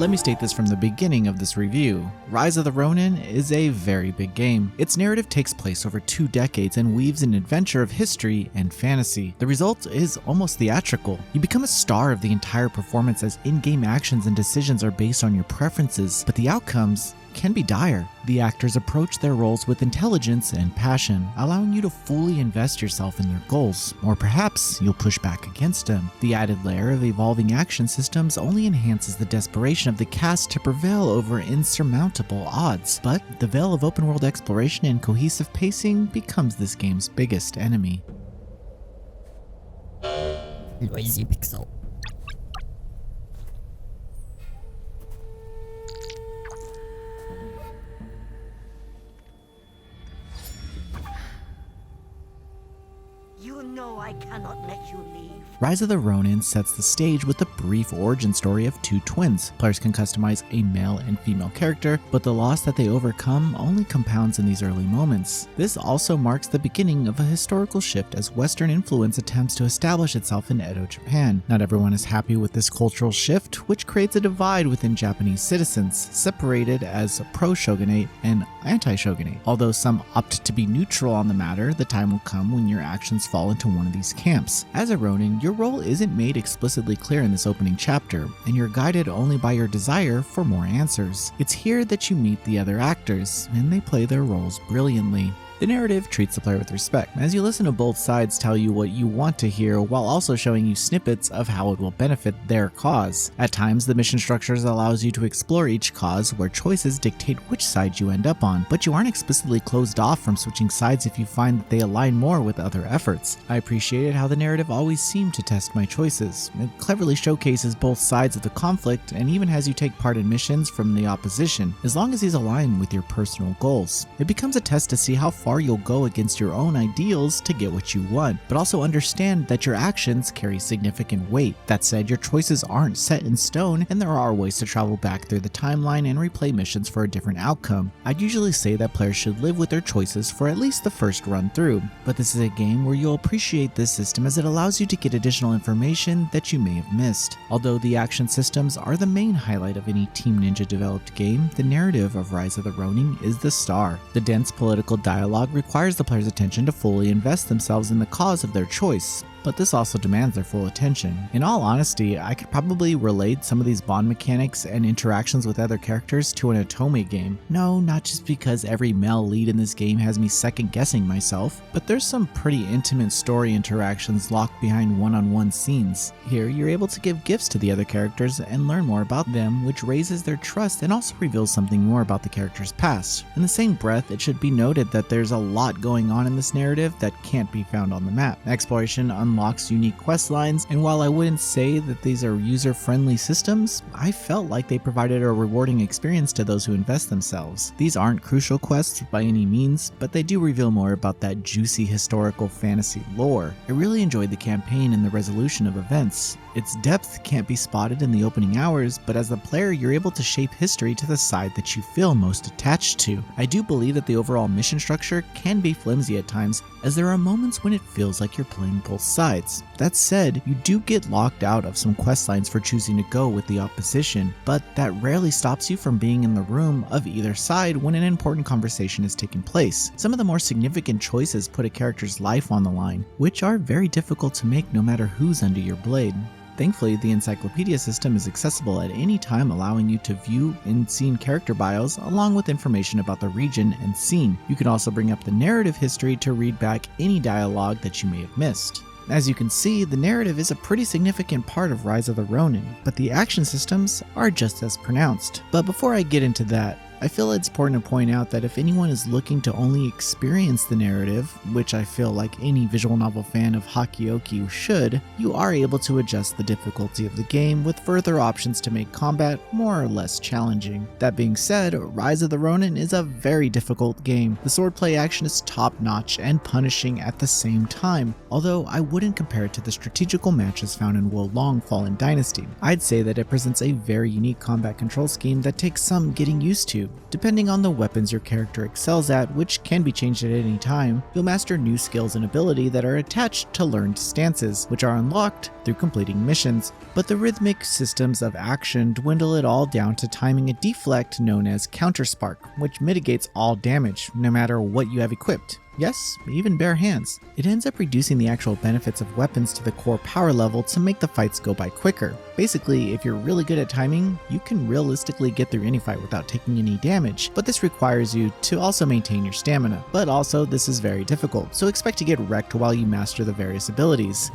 Let me state this from the beginning of this review. Rise of the Ronin is a very big game. Its narrative takes place over 2 decades and weaves an adventure of history and fantasy. The result is almost theatrical. You become a star of the entire performance as in-game actions and decisions are based on your preferences, but the outcomes can be dire. The actors approach their roles with intelligence and passion, allowing you to fully invest yourself in their goals, or perhaps you'll push back against them. The added layer of evolving action systems only enhances the desperation of the cast to prevail over insurmountable odds, but the veil of open-world exploration and cohesive pacing becomes this game's biggest enemy. Noisy pixel. You know I cannot let you leave. Rise of the Ronin sets the stage with the brief origin story of 2 twins. Players can customize a male and female character, but the loss that they overcome only compounds in these early moments. This also marks the beginning of a historical shift as Western influence attempts to establish itself in Edo, Japan. Not everyone is happy with this cultural shift, which creates a divide within Japanese citizens, separated as pro-shogunate and anti-shogunate. Although some opt to be neutral on the matter, the time will come when your actions fall into one of these camps. As a Ronin, your role isn't made explicitly clear in this opening chapter, and you're guided only by your desire for more answers. It's here that you meet the other actors, and they play their roles brilliantly. The narrative treats the player with respect, as you listen to both sides tell you what you want to hear while also showing you snippets of how it will benefit their cause. At times, the mission structures allows you to explore each cause where choices dictate which side you end up on, but you aren't explicitly closed off from switching sides if you find that they align more with other efforts. I appreciated how the narrative always seemed to test my choices. It cleverly showcases both sides of the conflict and even has you take part in missions from the opposition, as long as these align with your personal goals. It becomes a test to see how far you'll go against your own ideals to get what you want, but also understand that your actions carry significant weight. That said, your choices aren't set in stone, and there are ways to travel back through the timeline and replay missions for a different outcome. I'd usually say that players should live with their choices for at least the first run through, but this is a game where you'll appreciate this system as it allows you to get additional information that you may have missed. Although the action systems are the main highlight of any Team Ninja developed game, the narrative of Rise of the Ronin is the star. The dense political dialogue requires the player's attention to fully invest themselves in the cause of their choice, but this also demands their full attention. In all honesty, I could probably relate some of these bond mechanics and interactions with other characters to an Otome game. No, not just because every male lead in this game has me second guessing myself, but there's some pretty intimate story interactions locked behind one-on-one scenes. Here, you're able to give gifts to the other characters and learn more about them, which raises their trust and also reveals something more about the character's past. In the same breath, it should be noted that there's a lot going on in this narrative that can't be found on the map. Exploration unlocks unique quest lines, and while I wouldn't say that these are user-friendly systems, I felt like they provided a rewarding experience to those who invest themselves. These aren't crucial quests by any means, but they do reveal more about that juicy historical fantasy lore. I really enjoyed the campaign and the resolution of events. Its depth can't be spotted in the opening hours, but as the player you're able to shape history to the side that you feel most attached to. I do believe that the overall mission structure can be flimsy at times, as there are moments when it feels like you're playing both sides. That said, you do get locked out of some quest lines for choosing to go with the opposition, but that rarely stops you from being in the room of either side when an important conversation is taking place. Some of the more significant choices put a character's life on the line, which are very difficult to make no matter who's under your blade. Thankfully, the encyclopedia system is accessible at any time, allowing you to view in-scene character bios along with information about the region and scene. You can also bring up the narrative history to read back any dialogue that you may have missed. As you can see, the narrative is a pretty significant part of Rise of the Ronin, but the action systems are just as pronounced. But before I get into that, I feel it's important to point out that if anyone is looking to only experience the narrative, which I feel like any visual novel fan of Hakioki should, you are able to adjust the difficulty of the game with further options to make combat more or less challenging. That being said, Rise of the Ronin is a very difficult game. The swordplay action is top-notch and punishing at the same time, although I wouldn't compare it to the strategical matches found in Wo Long Fallen Dynasty. I'd say that it presents a very unique combat control scheme that takes some getting used to. Depending on the weapons your character excels at, which can be changed at any time, you'll master new skills and ability that are attached to learned stances, which are unlocked through completing missions. But the rhythmic systems of action dwindle it all down to timing a deflect known as counterspark, which mitigates all damage, no matter what you have equipped. Yes, even bare hands. It ends up reducing the actual benefits of weapons to the core power level to make the fights go by quicker. Basically, if you're really good at timing, you can realistically get through any fight without taking any damage, but this requires you to also maintain your stamina. But also, this is very difficult, so expect to get wrecked while you master the various abilities.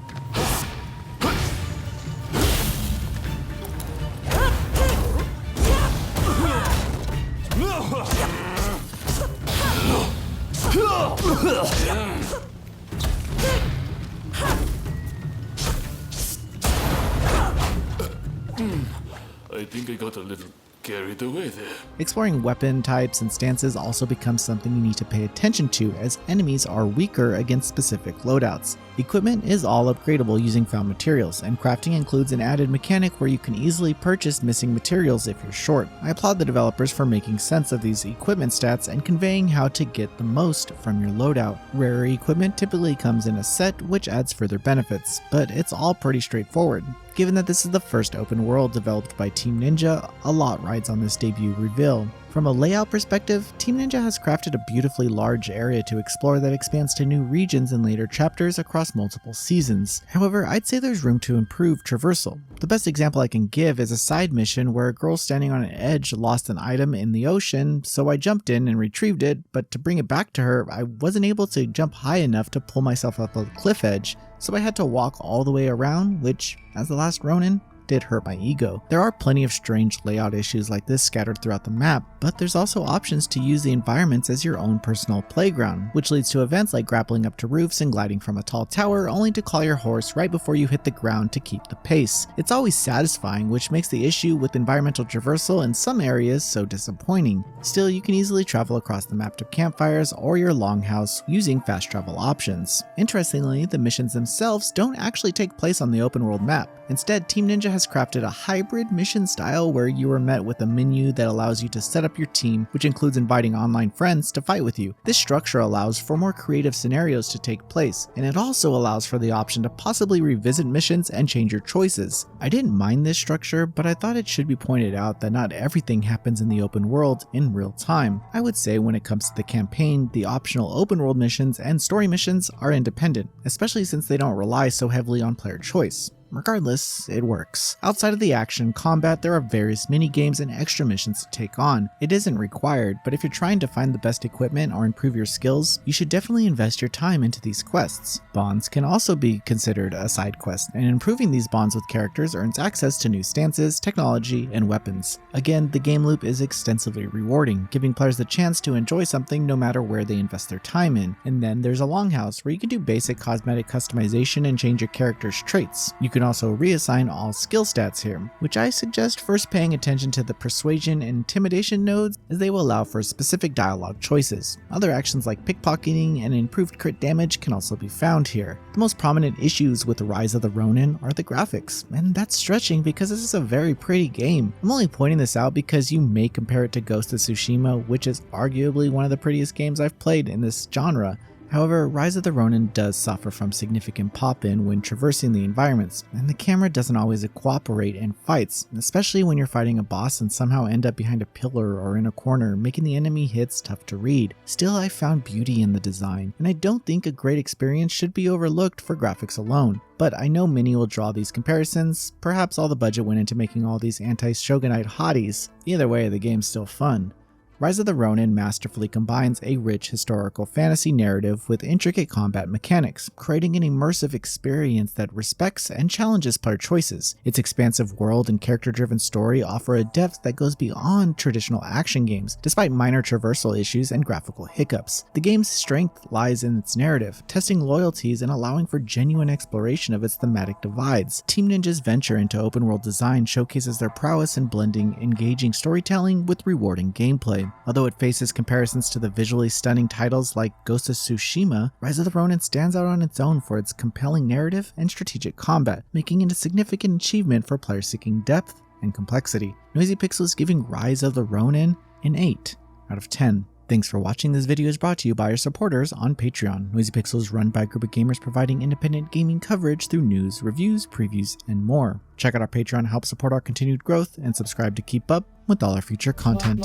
I think I got a little carried away there. Exploring weapon types and stances also becomes something you need to pay attention to, as enemies are weaker against specific loadouts. Equipment is all upgradable using found materials, and crafting includes an added mechanic where you can easily purchase missing materials if you're short. I applaud the developers for making sense of these equipment stats and conveying how to get the most from your loadout. Rarer equipment typically comes in a set, which adds further benefits, but it's all pretty straightforward. Given that this is the first open world developed by Team Ninja, a lot rides on this debut reveal. From a layout perspective, Team Ninja has crafted a beautifully large area to explore that expands to new regions in later chapters across multiple seasons. However, I'd say there's room to improve traversal. The best example I can give is a side mission where a girl standing on an edge lost an item in the ocean, so I jumped in and retrieved it, but to bring it back to her, I wasn't able to jump high enough to pull myself up a cliff edge, so I had to walk all the way around, which, as the last Ronin, did hurt my ego. There are plenty of strange layout issues like this scattered throughout the map, but there's also options to use the environments as your own personal playground, which leads to events like grappling up to roofs and gliding from a tall tower only to call your horse right before you hit the ground to keep the pace. It's always satisfying, which makes the issue with environmental traversal in some areas so disappointing. Still, you can easily travel across the map to campfires or your longhouse using fast travel options. Interestingly, the missions themselves don't actually take place on the open world map. Instead, Team Ninja has crafted a hybrid mission style where you are met with a menu that allows you to set up your team, which includes inviting online friends to fight with you. This structure allows for more creative scenarios to take place, and it also allows for the option to possibly revisit missions and change your choices. I didn't mind this structure, but I thought it should be pointed out that not everything happens in the open world in real time. I would say when it comes to the campaign, the optional open world missions and story missions are independent, especially since they don't rely so heavily on player choice. Regardless, it works. Outside of the action combat, there are various mini-games and extra missions to take on. It isn't required, but if you're trying to find the best equipment or improve your skills, you should definitely invest your time into these quests. Bonds can also be considered a side quest, and improving these bonds with characters earns access to new stances, technology, and weapons. Again, the game loop is extensively rewarding, giving players the chance to enjoy something no matter where they invest their time in. And then there's a longhouse, where you can do basic cosmetic customization and change your character's traits. You can also reassign all skill stats here, which I suggest first paying attention to the persuasion and intimidation nodes, as they will allow for specific dialogue choices. Other actions like pickpocketing and improved crit damage can also be found here. The most prominent issues with Rise of the Ronin are the graphics, and that's stretching because this is a very pretty game. I'm only pointing this out because you may compare it to Ghost of Tsushima, which is arguably one of the prettiest games I've played in this genre. However, Rise of the Ronin does suffer from significant pop-in when traversing the environments, and the camera doesn't always cooperate in fights, especially when you're fighting a boss and somehow end up behind a pillar or in a corner, making the enemy hits tough to read. Still, I found beauty in the design, and I don't think a great experience should be overlooked for graphics alone. But I know many will draw these comparisons. Perhaps all the budget went into making all these anti-shogunite hotties. Either way, the game's still fun. Rise of the Ronin masterfully combines a rich historical fantasy narrative with intricate combat mechanics, creating an immersive experience that respects and challenges player choices. Its expansive world and character-driven story offer a depth that goes beyond traditional action games, despite minor traversal issues and graphical hiccups. The game's strength lies in its narrative, testing loyalties and allowing for genuine exploration of its thematic divides. Team Ninja's venture into open-world design showcases their prowess in blending engaging storytelling with rewarding gameplay. Although it faces comparisons to the visually stunning titles like Ghost of Tsushima, Rise of the Ronin stands out on its own for its compelling narrative and strategic combat, making it a significant achievement for players seeking depth and complexity. Noisy Pixel is giving Rise of the Ronin an 8 out of 10. Thanks for watching. This video is brought to you by our supporters on Patreon. Noisy Pixel is run by a group of gamers providing independent gaming coverage through news, reviews, previews, and more. Check out our Patreon to help support our continued growth and subscribe to keep up with all our future content.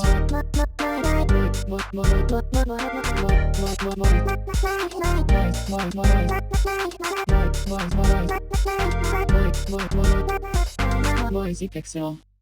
Noisy Pixel.